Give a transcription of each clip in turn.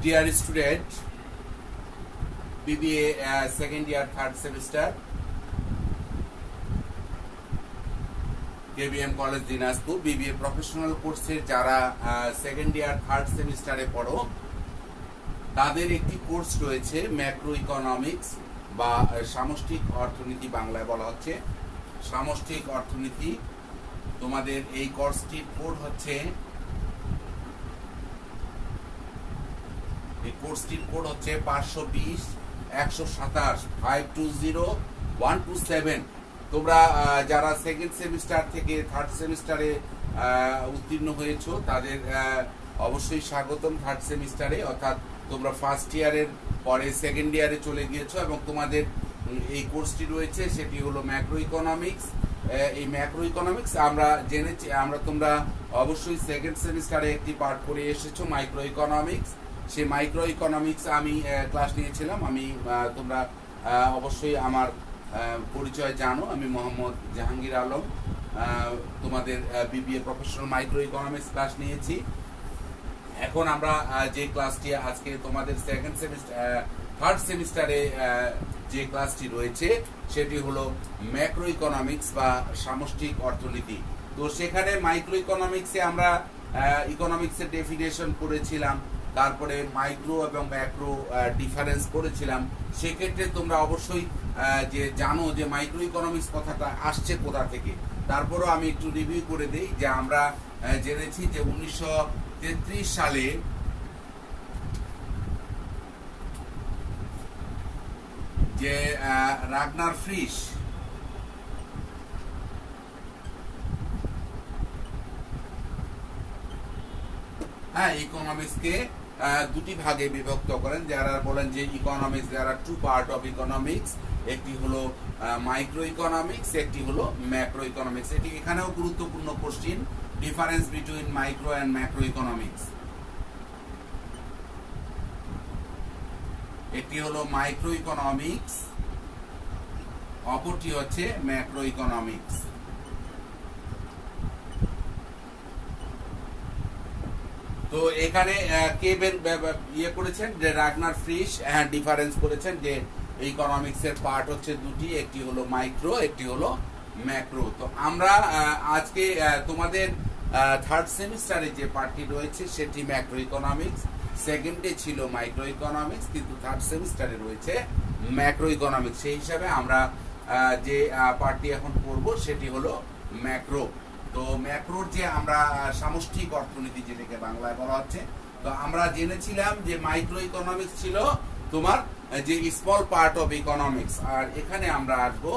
Dear student, BBA second year third semester, KBM college Dinajpur BBA professional কোর্সের যারা second year third সেমিস্টারে পড়ো তাদের একটি কোর্স রয়েছে ম্যাক্রো ইকোনমিক্স বা সামষ্টিক অর্থনীতি, বাংলায় বলা হচ্ছে সামষ্টিক অর্থনীতি। তোমাদের এই কোর্সটির কোড হচ্ছে এই কোর্সটির কোড হচ্ছে 520 127 520127। তোমরা যারা সেকেন্ড সেমিস্টার থেকে থার্ড সেমিস্টারে উত্তীর্ণ হয়েছো তাদের অবশ্যই স্বাগতম থার্ড সেমিস্টারে, অর্থাৎ তোমরা ফার্স্ট ইয়ারের পরে সেকেন্ড ইয়ারে চলে গিয়েছো এবং তোমাদের এই কোর্সটি রয়েছে, সেটি হলো ম্যাক্রো ইকোনমিক্স। এই ম্যাক্রো ইকোনমিক্স আমরা জেনেছি, তোমরা অবশ্যই সেকেন্ড সেমিস্টারে একটি পার্ট করে এসেছো মাইক্রো ইকোনমিক্স। সেই মাইক্রো ইকোনমিক্স আমি ক্লাস নিয়েছিলাম। তোমরা অবশ্যই আমার পরিচয় জানো, আমি মোহাম্মদ জাহাঙ্গীর আলম। তোমাদের BBA professional micro economics class নিয়েছি। এখন আমরা যে ক্লাসটি আজকে তোমাদের সেকেন্ড সেমিস্টার থার্ড সেমিস্টারে যে ক্লাসটি রয়েছে সেটি হলো ম্যাক্রো ইকোনমিক্স বা সামষ্টিক অর্থনীতি। তো সেখানে মাইক্রো ইকোনমিক্সে আমরা ইকোনমিক্সের ডেফিনেশন করেছিলাম, তারপরে মাইক্রো এবং ম্যাক্রো ডিফারেন্স করেছিলাম। সেক্ষেত্রে তোমরা অবশ্যই যে জানো যে মাইক্রো ইকোনমিক্স কথাটা আসছে কোথা থেকে। তারপরেও আমি একটু রিভিউ করে দিই যে আমরা জেনেছি যে 1933 সালে যে রাগনার ফ্রিশ ইকোনমিক্সকে দুটি ভাগে বিভক্ত করেন। যারা বলেন যে economics there are two part of economics, একটি হলো মাইক্রো ইকোনমিক্স, একটি হলো ম্যাক্রো ইকোনমিক্স। এটি এখানেও গুরুত্বপূর্ণ question, difference between micro and macro economics. একটি হলো মাইক্রো ইকোনমিক্স, অপরটি হচ্ছে ম্যাক্রো ইকোনমিক্স। তো এখানে কে ইয়ে করেছেন যে রাগনার ফ্রিশ ডিফারেন্স করেছেন যে ইকোনমিক্স এর পার্ট হচ্ছে দুটি, একটি হলো মাইক্রো, একটি হলো ম্যাক্রো। তো আমরা আজকে তোমাদের থার্ড সেমিস্টারে যে পার্টটি রয়েছে সেটি ম্যাক্রো ইকোনমিক্স, সেকেন্ডে ছিল মাইক্রো ইকোনমিক্স, কিন্তু থার্ড সেমিস্টারে রয়েছে ম্যাক্রো ইকোনমিক্স। সেই হিসাবে আমরা যে পার্টটি এখন করব সেটি হলো ম্যাক্রো। তো ম্যাক্রোর যে আমরা সামষ্টিক অর্থনীতি যেটাকে বাংলায় বলা হচ্ছে, তো আমরা জেনেছিলাম যে মাইক্রো ইকোনমিক্স ছিল তোমার যে স্মল পার্ট অফ ইকোনমিক্স, আর এখানে আমরা আসবো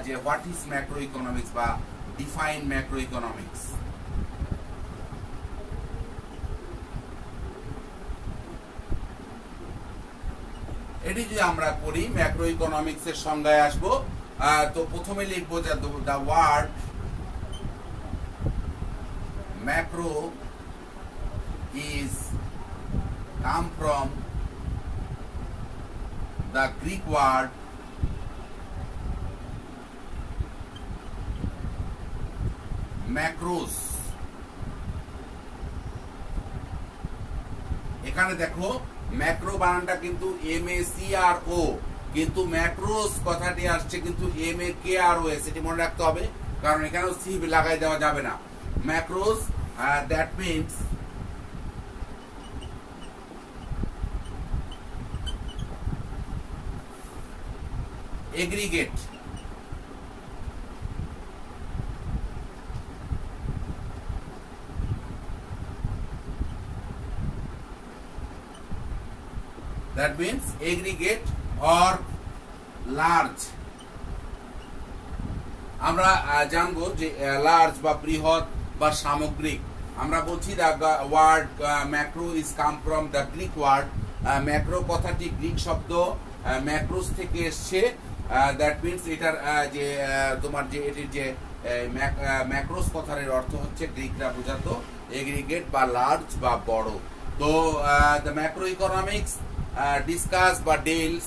যে হোয়াট ইজ ম্যাক্রো ইকোনমিক্স বা ডিফাইন ম্যাক্রো ইকোনমিক্স। এটি যদি আমরা করি ম্যাক্রো ইকোনমিক্স এর সংজ্ঞায় আসবো। তো প্রথমে লিখবো যে the word macro is come from the Greek word macros। এখানে দেখো ম্যাক্রো বানানটা কিন্তু MACRO, কিন্তু ম্যাক্রোস কথাটি আসছে কিন্তু MAKROS। এটি মনে রাখতে হবে, কারণ এখানেও সি লাগাই দেওয়া যাবে না। Macros, that means aggregate. That means aggregate or large. আমরা জানবো যে লার্জ বা বৃহৎ বা সামগ্রিক। আমরা বলছি the word macro is come from the Greek word. Macro কথাটি গ্রিক শব্দ ম্যাক্রোস থেকে এসছে। দ্যাট মিনস এটার যে তোমার যে এটির যে ম্যাক্রোস কথার অর্থ হচ্ছে গ্রিকরা বোঝাতো এগ্রিগেট বা লার্জ বা বড়। তো দ্য ম্যাক্রো ইকোনমিক্স ডিসকাস বা ডিলস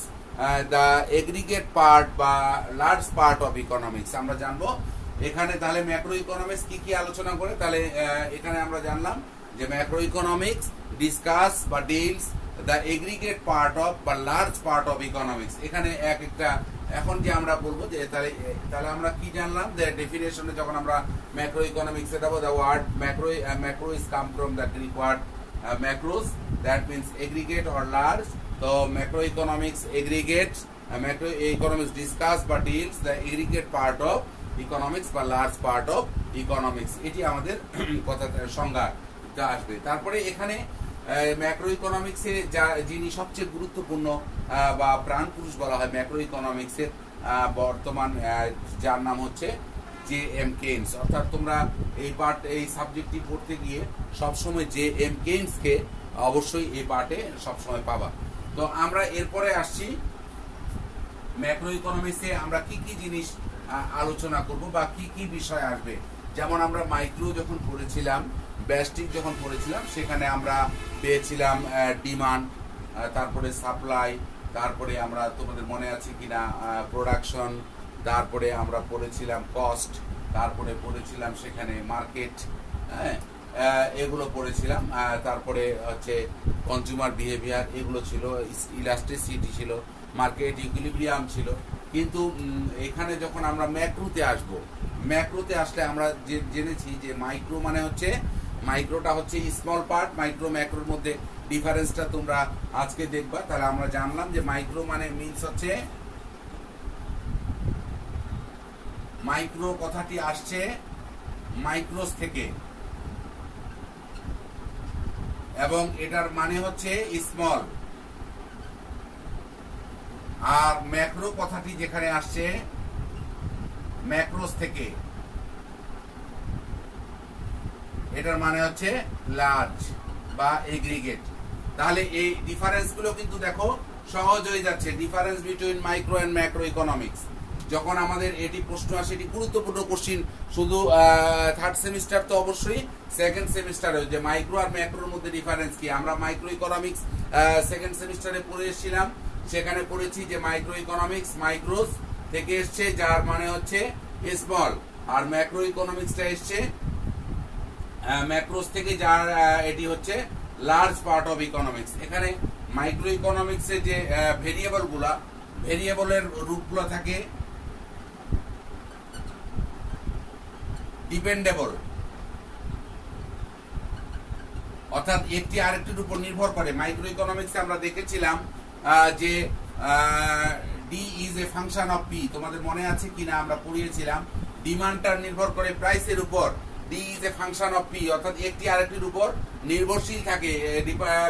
দ্য এগ্রিগেট পার্ট বা লার্জ পার্ট অফ ইকোনমিক্স। আমরা জানবো এখানে তাহলে ম্যাক্রো ইকোনমিক্স কি কি আলোচনা করে। তাহলে এখানে আমরা জানলাম যে ম্যাক্রো ইকোনমিক্স ডিসকাস বা deals the aggregate part of বা লার্জ পার্ট অফ ইকোনমিক্স। এখানে এক একটা এখন যে আমরা বলবো যে তাহলে আমরা কি জানলাম যে ডেফিনেশনে যখন আমরা ম্যাক্রো ইকোনমিক্স এ যাবো, the word macro is come from the Greek word macros, that means aggregate or large. তো macro economics aggregate, macro economics discuss বা deals the aggregate part of economics বা লার্জ পার্ট অফ ইকোনমিক্স। এটি আমাদের কথা সংজ্ঞা আসবে। তারপরে এখানে ম্যাক্রো ইকোনমিক্সে যা যিনি সবচেয়ে গুরুত্বপূর্ণ বা প্রাণ পুরুষ বলা হয় ম্যাক্রো ইকোনমিক্সের বর্তমান, যার নাম হচ্ছে জে এম কেইনস। অর্থাৎ তোমরা এই সাবজেক্টটি পড়তে গিয়ে সবসময় জে এম কেইনসকে অবশ্যই এই পার্টে সবসময় পাবা। তো আমরা এরপরে আসছি ম্যাক্রো ইকোনমিক্সে আমরা কি কি জিনিস আলোচনা করব বা কি কি বিষয় আসবে। যেমন আমরা মাইক্রো যখন পড়েছিলাম, ব্যাস্টিক যখন পড়েছিলাম, সেখানে আমরা পেয়েছিলাম ডিমান্ড, তারপরে সাপ্লাই, তারপরে আমরা তোমাদের মনে আছে কিনা প্রোডাকশন, তারপরে আমরা পড়েছিলাম কস্ট, তারপরে পড়েছিলাম সেখানে মার্কেট, হ্যাঁ এগুলো পড়েছিলাম। তারপরে হচ্ছে কনজিউমার বিহেভিয়ার, এগুলো ছিল, ইলাস্টিসিটি ছিল, মার্কেট ইকুইলিব্রিয়াম ছিল। কিন্তু এখানে যখন আমরা ম্যাক্রোতে আসব, ম্যাক্রোতে আসলে আমরা জেনেছি যে মাইক্রো মানে হচ্ছে, মাইক্রোটা হচ্ছে স্মল পার্ট, মাইক্রো ম্যাক্রোর মধ্যে ডিফারেন্সটা তোমরা আজকে দেখবা। তাহলে আমরা জানলাম যে মাইক্রো মানে মিনস হচ্ছে, মাইক্রো কথাটি আসছে মাইক্রোস থেকে এবং এটার মানে হচ্ছে স্মল। আর ম্যাক্রো কথাটি যেখানে আসছে ম্যাক্রোস থেকে, এটার মানে হচ্ছে লার্জ বা এগ্রিগেট। তাহলে এই ডিফারেন্স গুলো কিন্তু দেখো সহজ হয়ে যাচ্ছে, difference between micro and macro economics. যখন আমাদের এটি প্রশ্ন আসে, এটি গুরুত্বপূর্ণ কোশ্চিন, শুধু থার্ড সেমিস্টার তো অবশ্যই, সেকেন্ড সেমিস্টারে যে মাইক্রো আর ম্যাক্রোর মধ্যে ডিফারেন্স কি। আমরা মাইক্রো ইকোনমিক্স সেকেন্ড সেমিস্টারে পড়ে এসেছিলাম, সেখানে পড়েছি যে মাইক্রো ইকোনমিক্স মাইক্রোস থেকে এসছে, যার মানে হচ্ছে স্মল, আর ম্যাক্রো ইকোনমিক্সটা এসছে ম্যাক্রোস থেকে, যার এটি হচ্ছে লার্জ পার্ট অফ ইকোনমিক্স। এখানে মাইক্রো ইকোনমিক্সে যে ভেরিয়েবলের রূপগুলো থাকে ডিপেন্ডেবল, অর্থাৎ একটি আরেকটির উপর নির্ভর করে। মাইক্রো ইকোনমিক্সে আমরা দেখেছিলাম যে D is a function of P, তোমাদের মনে আছে কিনা আমরা পড়িয়েছিলাম, ডিমান্ডটা নির্ভর করে প্রাইসের উপর, D is a function of P, অর্থাৎ একটি আরেকটির উপর নির্ভরশীল থাকে।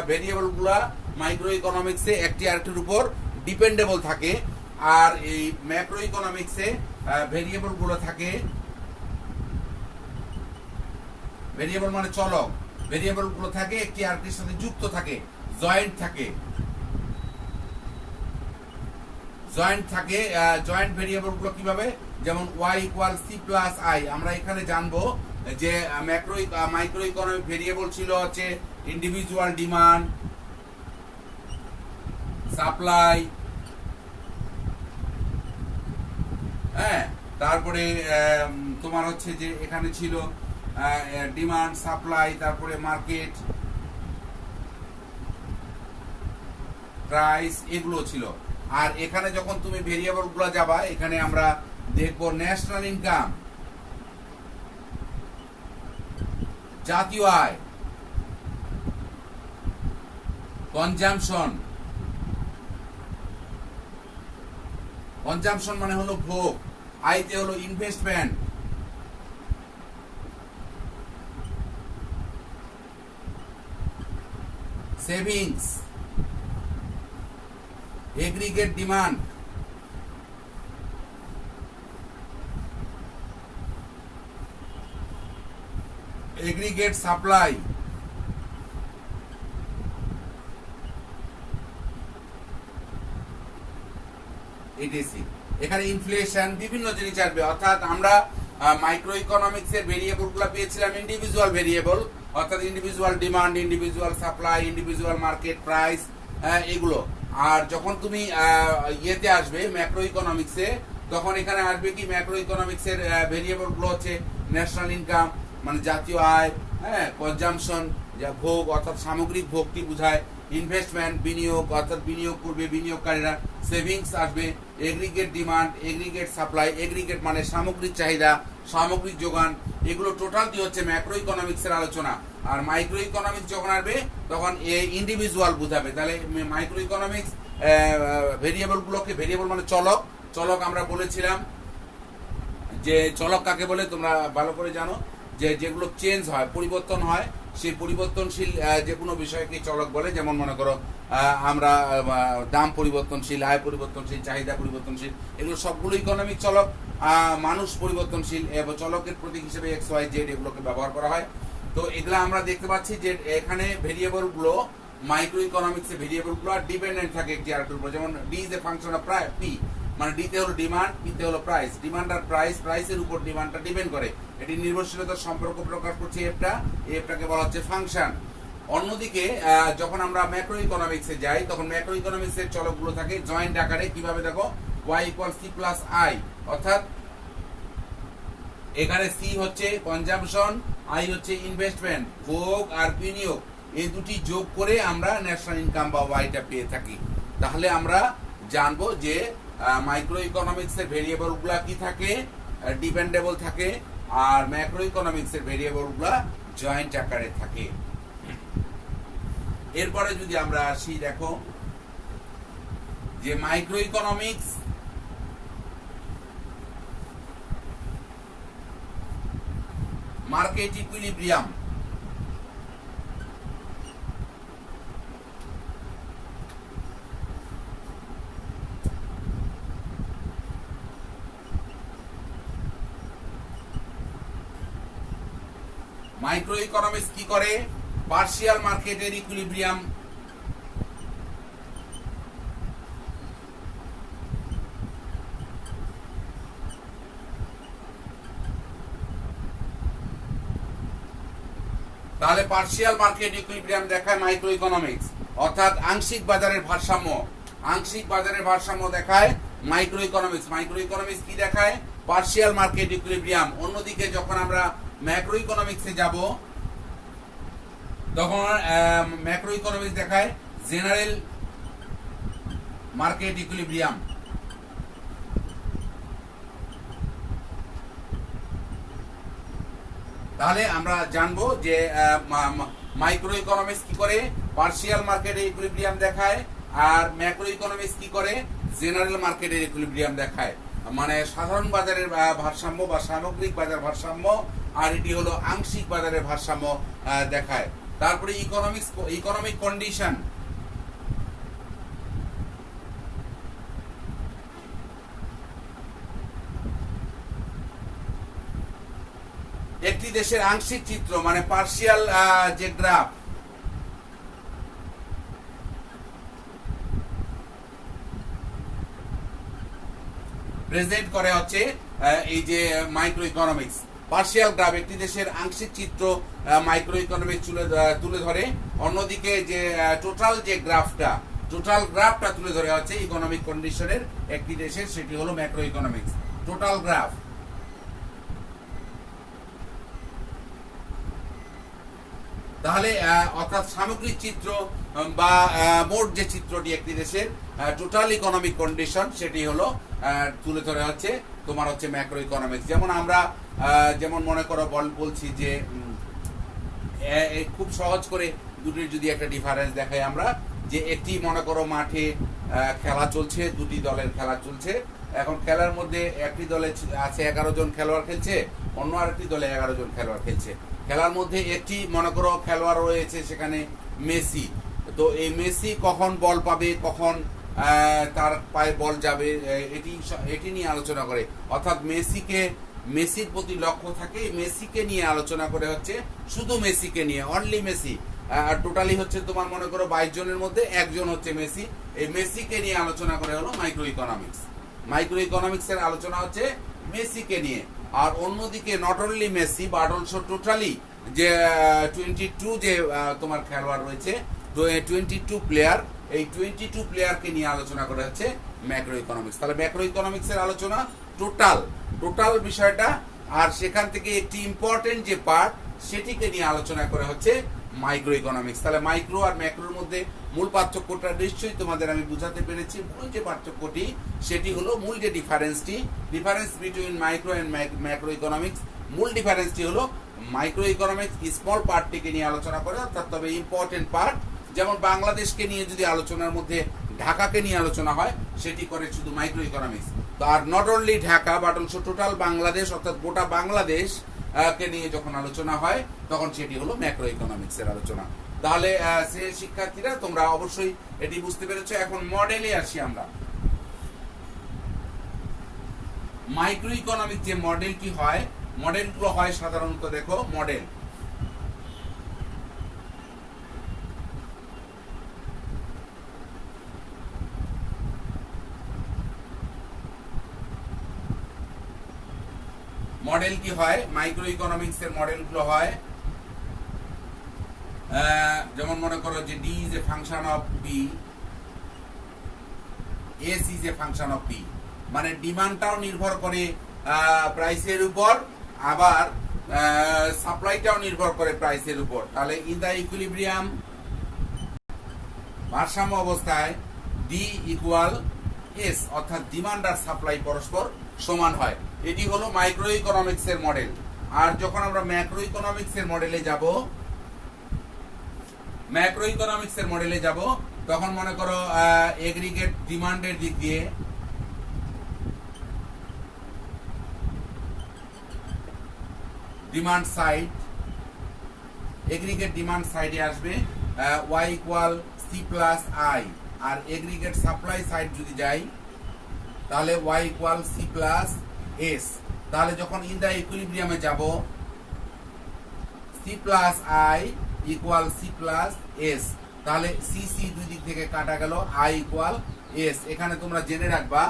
ভেরিয়েবল গুলা মাইক্রো ইকোনমিক্সে একটি আরেকটির উপর ডিপেন্ডেবল থাকে, আর এই ম্যাক্রো ইকোনমিক্সে ভেরিয়েবল গুলো থাকে, ভেরিয়েবল মানে চলক, ভেরিয়েবল গুলো থাকে একটি আরেকটির সাথে যুক্ত থাকে, জয়েন্ট থাকে, জয়েন্ট ভেরিয়েবল গুলো কিভাবে, যেমন y equal C plus I. আমরা এখানে জানবো যে মাইক্রো ইকোনমিক ভেরিয়েবল ছিল হচ্ছে ইন্ডিভিজুয়াল ডিমান্ড, সাপ্লাই, হ্যাঁ, তারপরে তোমার হচ্ছে যে এখানে ছিল ডিমান্ড, সাপ্লাই, তারপরে মার্কেট, প্রাইস, এগুলো ছিল। আর এখানে যখন তুমি ভেরিয়েবল গুলো যাবা, এখানে আমরা দেখবো ন্যাশনাল ইনকাম, জাতীয় আয়, কনজাম্পশন, কনজাম্পশন মানে হলো ভোগ, আয়তে হলো investment, savings, aggregate demand, aggregate supply, etc. এখানে ইনফ্লেশন, বিভিন্ন জিনিস আসবে। অর্থাৎ আমরা মাইক্রো ইকোনমিক্স এর ভেরিয়েবল গুলো পেয়েছিলাম ইন্ডিভিজুয়াল ভেরিয়েবল, অর্থাৎ individual demand, individual supply, individual market price, এগুলো। আর যখন তুমি ইয়েতে আসবে ম্যাক্রো ইকোনমিক্সে, তখন এখানে আসবে কি ম্যাক্রো ইকোনমিক্স এর ভেরিয়েবল গুলো হচ্ছে ন্যাশনাল ইনকাম মানে জাতীয় আয়, হ্যাঁ, কনজামশন যা ভোগ অর্থাৎ সামগ্রিক ভোগটি বোঝায়, ইনভেস্টমেন্ট বিনিয়োগ অর্থাৎ বিনিয়োগ করবে বিনিয়োগকারীরা, সেভিংস আসবে, aggregate demand, aggregate supply, aggregate মানে সামগ্রিক চাহিদা, সামগ্রিক যোগান, এগুলো টোটালটি হচ্ছে ম্যাক্রো ইকোনমিক্সের আলোচনা। আর মাইক্রো ইকোনমিক্স যখন আসবে তখন ইন্ডিভিজুয়াল বোঝাবে। তাহলে মাইক্রো ইকোনমিক্স ভেরিয়েবলগুলোকে, ভেরিয়েবল মানে চলক, চলক আমরা বলেছিলাম যে চলক কাকে বলে তোমরা ভালো করে জানো, যে যেগুলো চেঞ্জ হয়, পরিবর্তন হয়, সেই পরিবর্তনশীল যে কোনো বিষয়কে চলক বলে। যেমন মনে করো আমরা দাম পরিবর্তনশীল, আয় পরিবর্তনশীল, চাহিদা পরিবর্তনশীল, এগুলো সবগুলো ইকোনমিক চলক। মানুষ পরিবর্তনশীল, চলকের প্রতীক হিসেবে এক্স ওয়াই জেড এগুলোকে ব্যবহার করা হয়। তো এগুলো আমরা দেখতে পাচ্ছি যে এখানে ভেরিয়েবলগুলো মাইক্রো ইকোনমিক্সে ভেরিয়েবলগুলো ডিপেন্ডেন্ট থাকে একটি আরেকটির উপর। যেমন D is a function of P, মানে ডিতে হলো ডিমান্ড, পিতে হলো প্রাইস। ডিমান্ড আর প্রাইস, প্রাইসের উপর ডিমান্ডটা ডিপেন্ড করে। এটি নির্ভরশীলতার সম্পর্ক প্রকাশ করছে এফটাকে বলা হচ্ছে ফাংশন। অন্যদিকে যখন আমরা ম্যাক্রো ইকোনমিক্সে যাই তখন ম্যাক্রো ইকোনমিক্সের চলকগুলো থাকে জয়েন্ট আকারে। কিভাবে দেখো, y equal C plus I, অর্থাৎ এখানে সি হচ্ছে কনজাম্পশন, আই হচ্ছে ইনভেস্টমেন্ট, ভোগ আর বিনিয়োগ, এই দুটি যোগ করে আমরা ন্যাশনাল ইনকাম বা ওয়াইটা পেয়ে থাকি। তাহলে আমরা জানবো যে মাইক্রো ইকোনমিক্সের ভেরিয়েবলগুলা কি থাকে, ডিপেন্ডেবল থাকে, আর ম্যাক্রো ইকোনমিক্সের ভেরিয়েবলগুলা জয়েন্ট আকারে থাকে। এরপরে যদি আমরা আসি, দেখো যে micro economics market equilibrium, micro economics কি করে, পার্শিয়াল মার্কেটের ইকুইলিব্রিয়াম তাহলে পার্শিয়াল মার্কেট ইকুইলিব্রিয়াম দেখায় মাইক্রো ইকোনমিক্স, অর্থাৎ আংশিক বাজারের ভারসাম্য, আংশিক বাজারের ভারসাম্য দেখায় মাইক্রো ইকোনমিক্স। মাইক্রো ইকোনমিক্স কি দেখায়, পার্শিয়াল মার্কেট ইকুইলিব্রিয়াম। অন্যদিকে যখন আমরা ম্যাক্রো ইকোনমিক্সে যাব তখন ম্যাক্রো ইকোনমিক্স দেখায় জেনারেল মার্কেট ইকুইলিব্রিয়াম। তাহলে আমরা জানবো যে মাইক্রো ইকোনমিক্স কি করে, পার্শিয়াল মার্কেটের ইকুইলিব্রিয়াম দেখায়, আর ম্যাক্রো ইকোনমিক্স কি করে, জেনারেল মার্কেটের ইকুইলিব্রিয়াম দেখায়। মানে সাধারণ বাজারের ভারসাম্য বা সামগ্রিক বাজার ভারসাম্য, আর এটি হলো আংশিক বাজারের ভারসাম্য দেখায়। তারপরে ইকোনমিক কন্ডিশন, একটি দেশের আংশিক চিত্র মানে পার্শিয়াল যে গ্রাফ, প্রেজেন্ট করে হচ্ছে এই যে মাইক্রো ইকোনমিক্স। পার্শিয়াল গ্রাফ একটি দেশের আংশিক চিত্র মাইক্রো ইকোনমিক্স তুলে ধরে। অন্যদিকে যে টোটাল যে গ্রাফটা, টোটাল গ্রাফটা তুলে ধরে হচ্ছে ইকোনমিক কন্ডিশনের একটি দেশের, সেটি হলো ম্যাক্রো ইকোনমিক্স, টোটাল গ্রাফ। তাহলে অর্থাৎ সামগ্রিক চিত্র বা মোট যে চিত্রটি একটি দেশের টোটাল ইকোনমিক কন্ডিশন, সেটি হলো তুলে ধরে হচ্ছে তোমার হচ্ছে ম্যাক্রো ইকোনমিক্স। যেমন আমরা যেমন মনে করো বলছি যে খুব সহজ করে দুটির যদি একটা ডিফারেন্স দেখাই আমরা, যে একটি মনে করো মাঠে খেলা চলছে, দুটি দলের খেলা চলছে। এখন খেলার মধ্যে একটি দলে আছে 11 জন খেলোয়াড় খেলছে, অন্য আরেকটি দলে 11 জন খেলোয়াড় খেলছে। খেলার মধ্যে একটি মনে করো খেলোয়াড় রয়েছে সেখানে মেসি। তো এই মেসি কখন বল পাবে, কখন তার পায়ে বল যাবে, এটি নিয়ে আলোচনা করে। অর্থাৎ মেসির প্রতি লক্ষ্য থাকে, মেসিকে নিয়ে আলোচনা করে হচ্ছে, শুধু মেসিকে নিয়ে, অনলি মেসি। আর টোটালি হচ্ছে তোমার মনে করো 22 জনের মধ্যে একজন হচ্ছে মেসি। এই মেসিকে নিয়ে আলোচনা করে হলো মাইক্রো ইকোনমিক্স। মাইক্রো ইকোনমিক্স এর আলোচনা হচ্ছে মেসিকে নিয়ে। আর অন্যদিকে not only Messi but also totally যে 22 যে তোমার খেলোয়াড় রয়েছে, 22 প্লেয়ার, এই 22 প্লেয়ারকে নিয়ে আলোচনা করা হচ্ছে ম্যাক্রো ইকোনমিক্স। তাহলে ম্যাক্রো ইকোনমিক্স এর আলোচনা টোটাল বিষয়টা। আর সেখান থেকে একটি ইম্পর্টেন্ট যে পার্ট সেটিকে নিয়ে আলোচনা করে হচ্ছে মাইক্রো ইকোনমিক্স। তাহলে মাইক্রো আর ম্যাক্রোর মধ্যে মূল পার্থক্যটা নিশ্চয়ই তোমাদের আমি বুঝাতে পেরেছি। মূল যে পার্থক্যটি সেটি হলো, মূল যে difference between micro and macro economics, মূল ডিফারেন্সটি হলো মাইক্রো ইকোনমিক্স স্মল পার্টটিকে নিয়ে আলোচনা করে, অর্থাৎ তবে ইম্পর্টেন্ট পার্ট, যেমন বাংলাদেশকে নিয়ে যদি আলোচনার মধ্যে ঢাকাকে নিয়ে আলোচনা হয় সেটি করে শুধু মাইক্রো ইকোনমিক্স। তো are not only Dhaka but also total Bangladesh, অর্থাৎ গোটা বাংলাদেশ কে নিয়ে যখন আলোচনা হয় তখন সেটি হলো ম্যাক্রো ইকোনমিক্স এর আলোচনা। তাহলে সে শিক্ষার্থীরা তোমরা অবশ্যই এটি বুঝতে পেরেছো। এখন মডেলে আসি আমরা। মাইক্রো ইকোনমিক যে মডেলটি হয়, মডেলগুলো হয় সাধারণত, দেখো মডেল, মডেল কি হয়, মাইক্রো ইকোনমিক্স এর মডেলগুলো হয় যেমন মনে করো যে D is a function of P, S is a function of P, মানে ডিমান্ডটাও নির্ভর করে প্রাইসের উপর, আবার সাপ্লাইটাও নির্ভর করে প্রাইসের উপর। তাহলে ইন দা ইকুইলিব্রিয়াম, ভারসাম্য অবস্থায় ডি ইকুয়াল এস, অর্থাৎ ডিমান্ড আর সাপ্লাই পরস্পর সমান হয়। এটি হলো মাইক্রো ইকোনমিক্স এর মডেল। আর যখন আমরা ম্যাক্রো ইকোনমিক্স এর মডেলে যাব, ম্যাক্রো ইকোনমিক্স এর মডেলে যাব, তখন মনে করো এগ্রিগেট ডিমান্ডের দিক দিয়ে ডিমান্ড সাইড, এগ্রিগেট ডিমান্ড সাইডে আসবে y equal C plus I, আর এগ্রিগেট সাপ্লাই সাইড যদি যাই তাহলে y equal C plus S. তাহলে যখন ইন দা ইকুইলিব্রিয়ামে যাব, C plus I equal C plus S, তাহলে সি সি দুই দিক থেকে কাটা গেল, আই ইকুয়াল এস। এখানে তোমরা জেনে রাখবা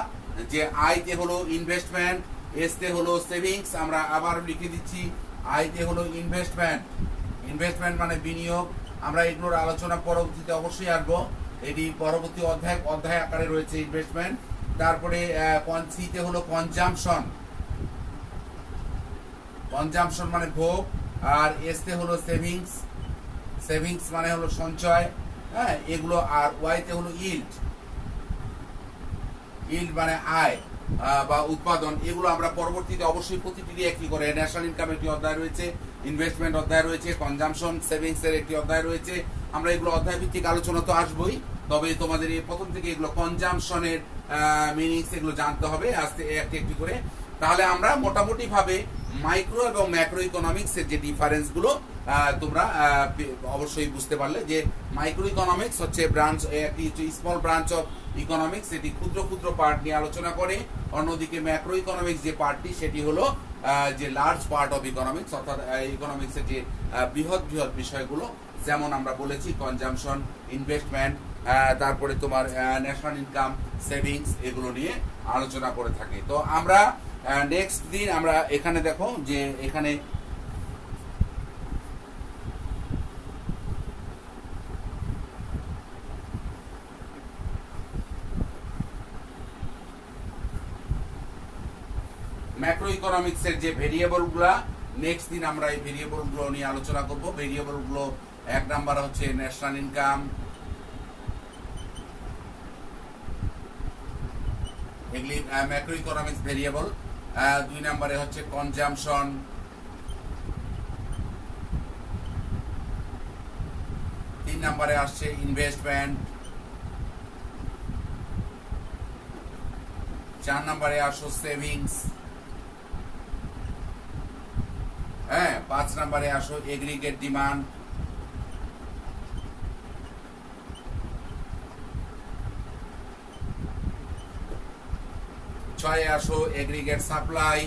যে আই তে হলো ইনভেস্টমেন্ট, এস তে হলো সেভিংস। আমরা আবার লিখে দিচ্ছি, আই তে হলো ইনভেস্টমেন্ট, ইনভেস্টমেন্ট মানে বিনিয়োগ। আমরা এগুলোর আলোচনা পরবর্তীতে অবশ্যই আসবো, এটি পরবর্তী অধ্যায় আকারে রয়েছে ইনভেস্টমেন্ট। তারপরে সি তে হলো কনজাম্পশন, কনজাম্পশন মানে ভোগ, আর এস তে হলো সেভিংস, সেভিংস মানে হলো সঞ্চয়, হ্যাঁ এগুলো। আর ওয়াই তে হলো ইল্ড, ইল্ড মানে আয় বা উৎপাদন। এগুলো আমরা পরবর্তীতে অবশ্যই প্রতিটি একটি করে, ন্যাশনাল ইনকাম একটি অধ্যায় রয়েছে, ইনভেস্টমেন্ট অধ্যায় রয়েছে, কনজাম্পশন সেভিংস এর একটি অধ্যায় রয়েছে। আমরা এগুলো অধ্যায় ভিত্তিক আলোচনা তো আসবোই, তবে তোমাদের এই প্রথম থেকে এগুলো কনজাম্পশনের মিনিংস এগুলো জানতে হবে আস্তে একটি একটি করে। তাহলে আমরা মোটামুটি ভাবে মাইক্রো এবং ম্যাক্রো ইকোনমিক্স এর যে ডিফারেন্স গুলো তোমরা অবশ্যই বুঝতে পারলে, যে মাইক্রো ইকোনমিক্স হচ্ছে ব্রাঞ্চ, একটি স্মল ব্রাঞ্চ অফ ইকোনমিক্স, এটি ক্ষুদ্র ক্ষুদ্র পার্ট নিয়ে আলোচনা করে। অন্যদিকে ম্যাক্রো ইকোনমিক্স যে পার্টটি সেটি হলো যে লার্জ পার্ট অফ ইকোনমিক্স, অর্থাৎ ইকোনমিক্সের যে বৃহৎ বৃহৎ বিষয়গুলো, যেমন আমরা বলেছি কনজাম্পশন, ইনভেস্টমেন্ট, তারপরে তোমার ন্যাশনাল ইনকাম, সেভিংস, এগুলো নিয়ে আলোচনা করে থাকি। তো আমরা নেক্সট দিন আমরা এখানে দেখো যে এখানে ম্যাক্রো ইকোনমিক্স এর যে ভেরিয়েবল গুলা, নেক্সট দিন আমরা এই ভেরিয়েবল গুলো নিয়ে আলোচনা করব। ভেরিয়েবল গুলো এক নাম্বার হচ্ছে ন্যাশনাল ইনকাম, এগুলি ম্যাক্রো ইকোনমিক্স ভেরিয়েবল। দুই নম্বরে হচ্ছে কনজাম্পশন, তিন নম্বরে আসছে ইনভেস্টমেন্ট, চার নম্বরে আসো সেভিংস, হ্যাঁ, পাঁচ নম্বরে আসো এগ্রিগেট ডিমান্ড, ছয় আসো এগ্রিগেট সাপ্লাই,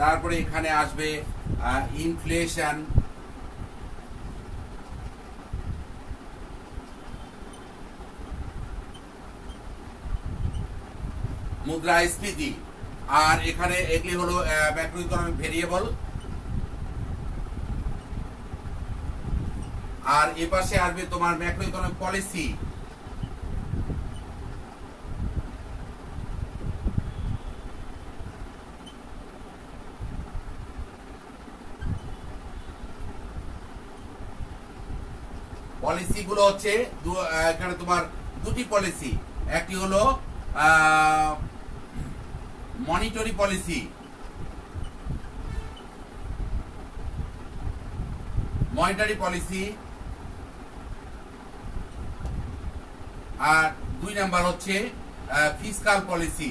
তারপরে এখানে আসবে ইনফ্লেশন, মুদ্রাস্ফীতি। আর এখানে এগুলি হলো ম্যাক্রো ইকোনমিক ভেরিয়েবল। আর এ পাশে আসবে তোমার ম্যাক্রো ইকোনমিক পলিসি, পলিসিগুলো হচ্ছে এখানে তোমার দুটি পলিসি, একটি হলো মনিটরি পলিসি, মনিটারি পলিসি, আর 2 নাম্বার হচ্ছে ফিসকাল পলিসি।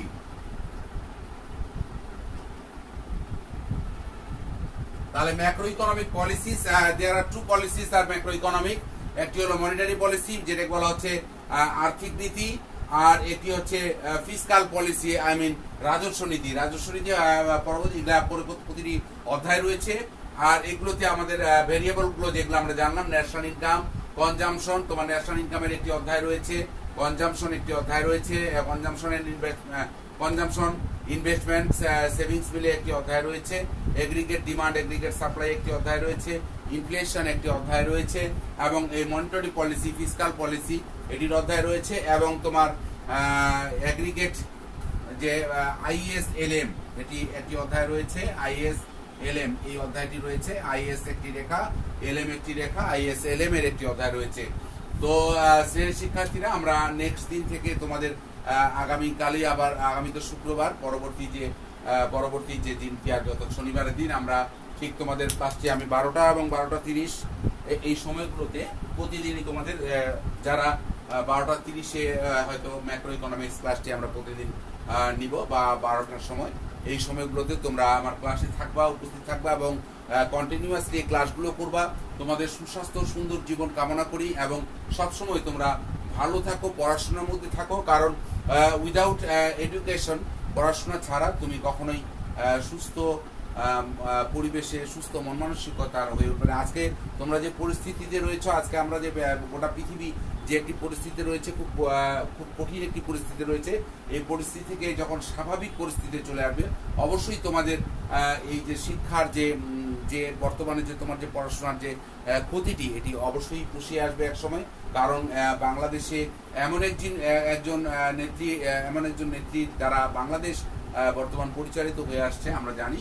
তাহলে ম্যাক্রো ইকোনমিক পলিসিস, দেয়ার আর 2 পলিসিস আর ম্যাক্রো ইকোনমিক। একটি হলো মনিটারি পলিসি, যেটা বলা হচ্ছে আর্থিক নীতি, আর একটি হচ্ছে ফিসকাল পলিসি, আই মিন রাজস্ব নীতি। রাজস্ব নীতি পরবর্তী প্রতিটি অধ্যায় রয়েছে, আর এগুলোতে আমাদের ভেরিয়েবল গুলো যেগুলো আমরা জানলাম, ন্যাশনাল ইনকাম, কনজাম্পশন, তোমার ন্যাশনাল ইনকামের একটি অধ্যায় রয়েছে, কনজাম্পশন একটি অধ্যায় রয়েছে, কনজাম্পশন ইনভেস্টমেন্ট সেভিংস মিলে একটি অধ্যায় রয়েছে, এগ্রিগেট ডিমান্ড এগ্রিগেট সাপ্লাই একটি অধ্যায় রয়েছে, ইনফ্লেশন একটি অধ্যায় রয়েছে, এবং এই মনিটারি পলিসি ফিসকাল পলিসি এটির অধ্যায় রয়েছে, এবং তোমার এগ্রিগেট যে ISLM এটি একটি অধ্যায় রয়েছে, ISLM এই অধ্যায়টি রয়েছে, IS একটি রেখা, LM একটি রেখা, ISLM এর একটি অধ্যায় রয়েছে। তো শ্রেণীর শিক্ষার্থীরা, আমরা নেক্সট দিন থেকে তোমাদের আগামীকালই আবার, আগামী তো শুক্রবার, পরবর্তী যে দিনটি আর যত শনিবারের দিন আমরা ঠিক তোমাদের ক্লাসটি আমি 12টা এবং 12টা 30 এই সময়গুলোতে প্রতিদিনই তোমাদের যারা 12টা 30-এ হয়তো ম্যাক্রো ইকোনমিক্স ক্লাসটি আমরা প্রতিদিন নিব, বা 12টার সময়, এই সময়গুলোতে তোমরা আমার ক্লাসে থাকবা, উপস্থিত থাকবা এবং কন্টিনিউয়াসলি এই ক্লাসগুলো করবা। তোমাদের সুস্বাস্থ্য সুন্দর জীবন কামনা করি, এবং সবসময় তোমরা ভালো থাকো, পড়াশোনার মধ্যে থাকো, কারণ উইদাউট এডুকেশন, পড়াশোনা ছাড়া তুমি কখনোই সুস্থ পরিবেশে সুস্থ মন মানসিকতা হয়ে উঠবে না। আজকে তোমরা যে পরিস্থিতিতে রয়েছো, আজকে আমরা যে গোটা পৃথিবী যে একটি পরিস্থিতি রয়েছে, খুব কঠিন একটি পরিস্থিতি রয়েছে, এই পরিস্থিতি থেকে যখন স্বাভাবিক পরিস্থিতিতে চলে আসবে, অবশ্যই তোমাদের এই যে শিক্ষার যে বর্তমানে যে তোমার যে পড়াশোনার যে ক্ষতিটি, এটি অবশ্যই পুষিয়ে আসবে এক সময়। কারণ বাংলাদেশে এমন একজন নেত্রী দ্বারা বাংলাদেশ বর্তমান পরিচালিত হয়ে আসছে, আমরা জানি।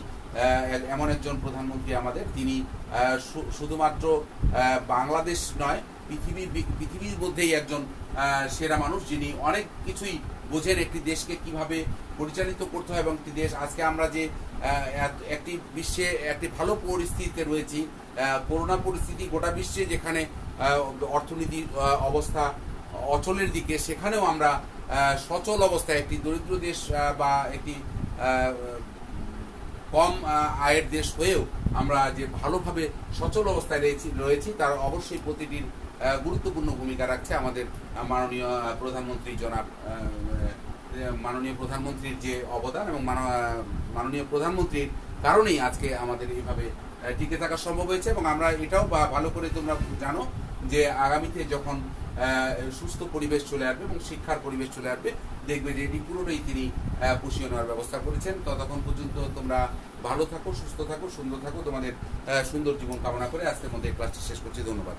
এমন একজন প্রধানমন্ত্রী আমাদের, তিনি শুধুমাত্র বাংলাদেশ নয়, পৃথিবীর মধ্যেই একজন সেরা মানুষ, যিনি অনেক কিছুই বোঝেন একটি দেশকে কিভাবে পরিচালিত করতে হয়, এবং একটি দেশ, আজকে আমরা যে একটি বিশ্বে একটি ভালো পরিস্থিতিতে রয়েছি, করোনা পরিস্থিতি গোটা বিশ্বে যেখানে অর্থনীতির অবস্থা অচলের দিকে, সেখানেও আমরা সচল অবস্থায় একটি দরিদ্র দেশ বা একটি কম আয়ের দেশ হয়েও আমরা যে ভালোভাবে সচল অবস্থায় রয়েছি, তার অবশ্যই প্রতিটির গুরুত্বপূর্ণ ভূমিকা রাখছে আমাদের মাননীয় প্রধানমন্ত্রীর যে অবদান, এবং মাননীয় প্রধানমন্ত্রীর কারণেই আজকে আমাদের এইভাবে টিকে থাকা সম্ভব হয়েছে। এবং আমরা এটাও ভালো করে তোমরা জানো যে আগামীতে যখন সুস্থ পরিবেশ চলে আসবে এবং শিক্ষার পরিবেশ চলে আসবে, দেখবে যে এটি পুরোটাই তিনি পুষিয়ে নেওয়ার ব্যবস্থা করেছেন। ততক্ষণ পর্যন্ত তোমরা ভালো থাকো, সুস্থ থাকো, সুন্দর থাকো, তোমাদের সুন্দর জীবন কামনা করে আজকের মধ্যে ক্লাসটি শেষ করছি। ধন্যবাদ।